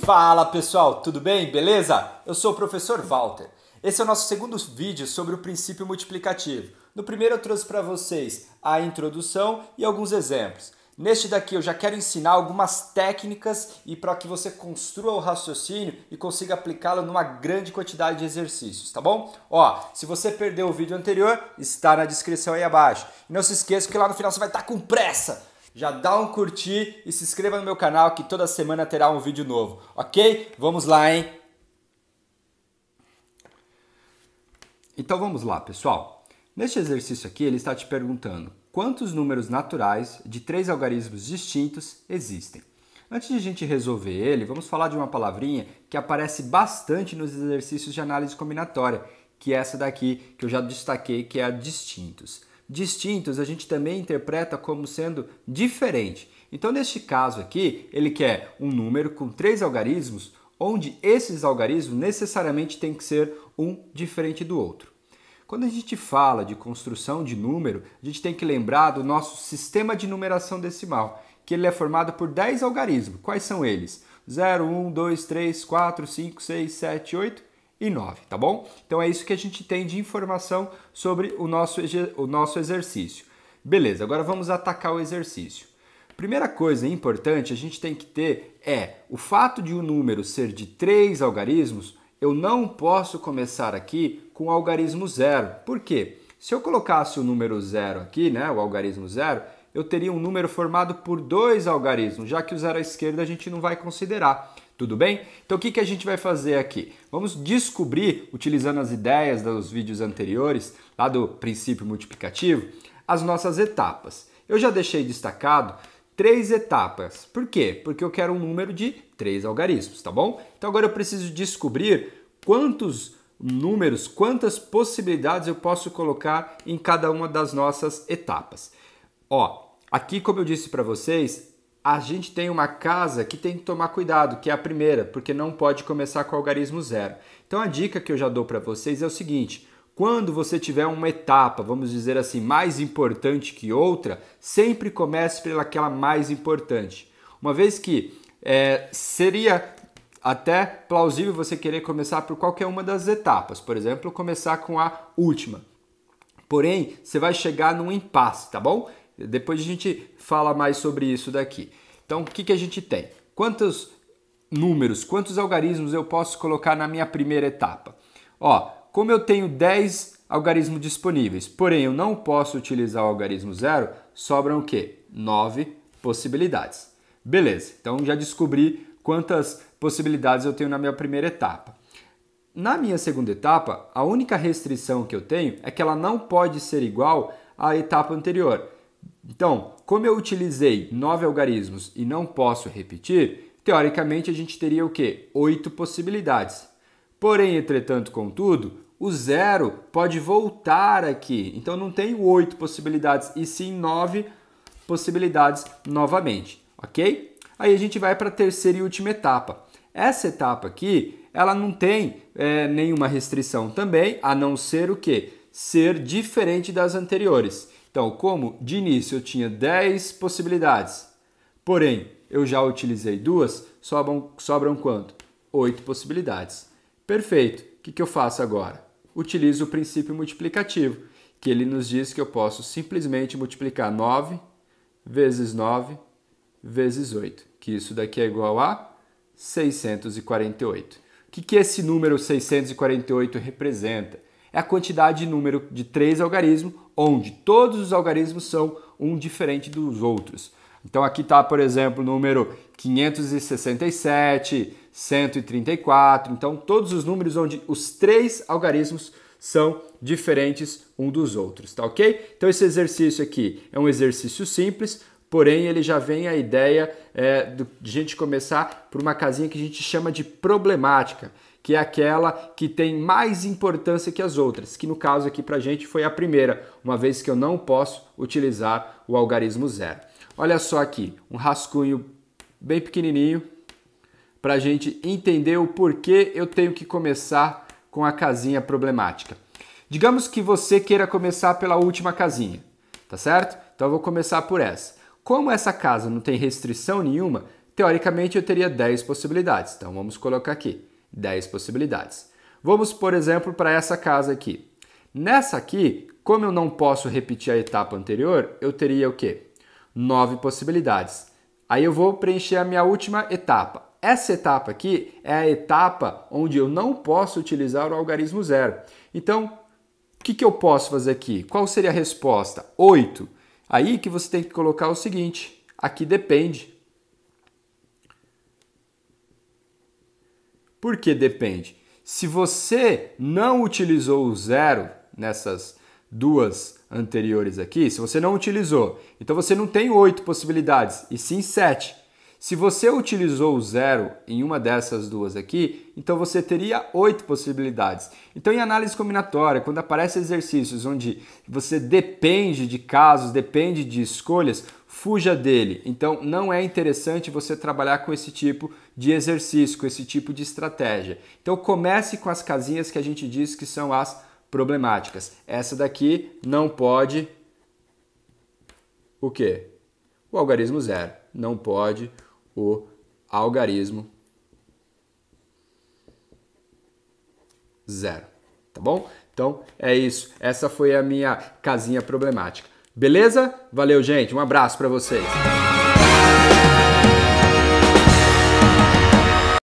Fala pessoal, tudo bem? Beleza? Eu sou o professor Walter. Esse é o nosso segundo vídeo sobre o princípio multiplicativo. No primeiro eu trouxe para vocês a introdução e alguns exemplos. Neste daqui eu já quero ensinar algumas técnicas e para que você construa o raciocínio e consiga aplicá-lo numa grande quantidade de exercícios, tá bom? Ó, se você perdeu o vídeo anterior, está na descrição aí abaixo. E não se esqueça que lá no final você vai estar com pressa. Já dá um curtir e se inscreva no meu canal que toda semana terá um vídeo novo, ok? Vamos lá, hein? Então vamos lá, pessoal. Neste exercício aqui ele está te perguntando quantos números naturais de 3 algarismos distintos existem. Antes de a gente resolver ele, vamos falar de uma palavrinha que aparece bastante nos exercícios de análise combinatória, que é essa daqui que eu já destaquei, que é a distintos. Distintos a gente também interpreta como sendo diferente. Então, neste caso aqui, ele quer um número com 3 algarismos, onde esses algarismos necessariamente têm que ser um diferente do outro. Quando a gente fala de construção de número, a gente tem que lembrar do nosso sistema de numeração decimal, que ele é formado por 10 algarismos. Quais são eles? 0, 1, 2, 3, 4, 5, 6, 7, 8 e 9, tá bom? Então é isso que a gente tem de informação sobre o nosso exercício. Beleza, agora vamos atacar o exercício. Primeira coisa importante a gente tem que ter é o fato de um número ser de 3 algarismos, eu não posso começar aqui com o algarismo 0. Por quê? Se eu colocasse o número 0 aqui, né, o algarismo 0, eu teria um número formado por 2 algarismos, já que o 0 à esquerda a gente não vai considerar. Tudo bem? Então o que a gente vai fazer aqui? Vamos descobrir, utilizando as ideias dos vídeos anteriores, lá do princípio multiplicativo, as nossas etapas. Eu já deixei destacado 3 etapas. Por quê? Porque eu quero um número de 3 algarismos, tá bom? Então agora eu preciso descobrir quantos números, quantas possibilidades eu posso colocar em cada uma das nossas etapas. Ó, aqui como eu disse para vocês, a gente tem uma casa que tem que tomar cuidado, que é a primeira, porque não pode começar com o algarismo 0. Então a dica que eu já dou para vocês é o seguinte: quando você tiver uma etapa, vamos dizer assim, mais importante que outra, sempre comece pelaquela mais importante. Uma vez que seria até plausível você querer começar por qualquer uma das etapas, por exemplo, começar com a última. Porém, você vai chegar num impasse, tá bom? Depois a gente fala mais sobre isso daqui. Então, o que a gente tem? Quantos números, quantos algarismos eu posso colocar na minha primeira etapa? Ó, como eu tenho 10 algarismos disponíveis, porém eu não posso utilizar o algarismo 0, sobram o quê? 9 possibilidades. Beleza, então já descobri quantas possibilidades eu tenho na minha primeira etapa. Na minha segunda etapa, a única restrição que eu tenho é que ela não pode ser igual à etapa anterior. Então, como eu utilizei 9 algarismos e não posso repetir, teoricamente a gente teria o quê? 8 possibilidades. Porém, entretanto, contudo, o 0 pode voltar aqui. Então não tem 8 possibilidades, e sim 9 possibilidades novamente, ok? Aí a gente vai para a terceira e última etapa. Essa etapa aqui, ela não tem nenhuma restrição também, a não ser o quê? Ser diferente das anteriores. Então, como de início eu tinha 10 possibilidades, porém eu já utilizei 2, sobram quanto? 8 possibilidades. Perfeito. O que eu faço agora? Utilizo o princípio multiplicativo, que ele nos diz que eu posso simplesmente multiplicar 9 vezes 9 vezes 8, que isso daqui é igual a 648. O que esse número 648 representa? É a quantidade de número de 3 algarismos, onde todos os algarismos são um diferente dos outros. Então aqui está, por exemplo, o número 567, 134, então todos os números onde os 3 algarismos são diferentes um dos outros, tá ok? Então esse exercício aqui é um exercício simples, porém ele já vem a ideia de a gente começar por uma casinha que a gente chama de problemática, que é aquela que tem mais importância que as outras, que no caso aqui pra gente foi a primeira, uma vez que eu não posso utilizar o algarismo 0. Olha só aqui, um rascunho bem pequenininho para a gente entender o porquê eu tenho que começar com a casinha problemática. Digamos que você queira começar pela última casinha, tá certo? Então eu vou começar por essa. Como essa casa não tem restrição nenhuma, teoricamente eu teria 10 possibilidades. Então vamos colocar aqui, 10 possibilidades. Vamos, por exemplo, para essa casa aqui. Nessa aqui, como eu não posso repetir a etapa anterior, eu teria o quê? 9 possibilidades. Aí eu vou preencher a minha última etapa. Essa etapa aqui é a etapa onde eu não posso utilizar o algarismo zero. Então, o que eu posso fazer aqui? Qual seria a resposta? 8. Aí que você tem que colocar o seguinte, aqui depende. Por que depende? Se você não utilizou o zero nessas duas anteriores aqui, se você não utilizou, então você não tem 8 possibilidades, e sim 7. Se você utilizou o zero em uma dessas duas aqui, então você teria 8 possibilidades. Então, em análise combinatória, quando aparecem exercícios onde você depende de casos, depende de escolhas, fuja dele. Então, não é interessante você trabalhar com esse tipo de exercício, com esse tipo de estratégia. Então, comece com as casinhas que a gente diz que são as problemáticas. Essa daqui não pode o quê? O algarismo zero. Não pode o algarismo zero, tá bom? Então é isso, essa foi a minha casinha problemática. Beleza? Valeu, gente, um abraço para vocês.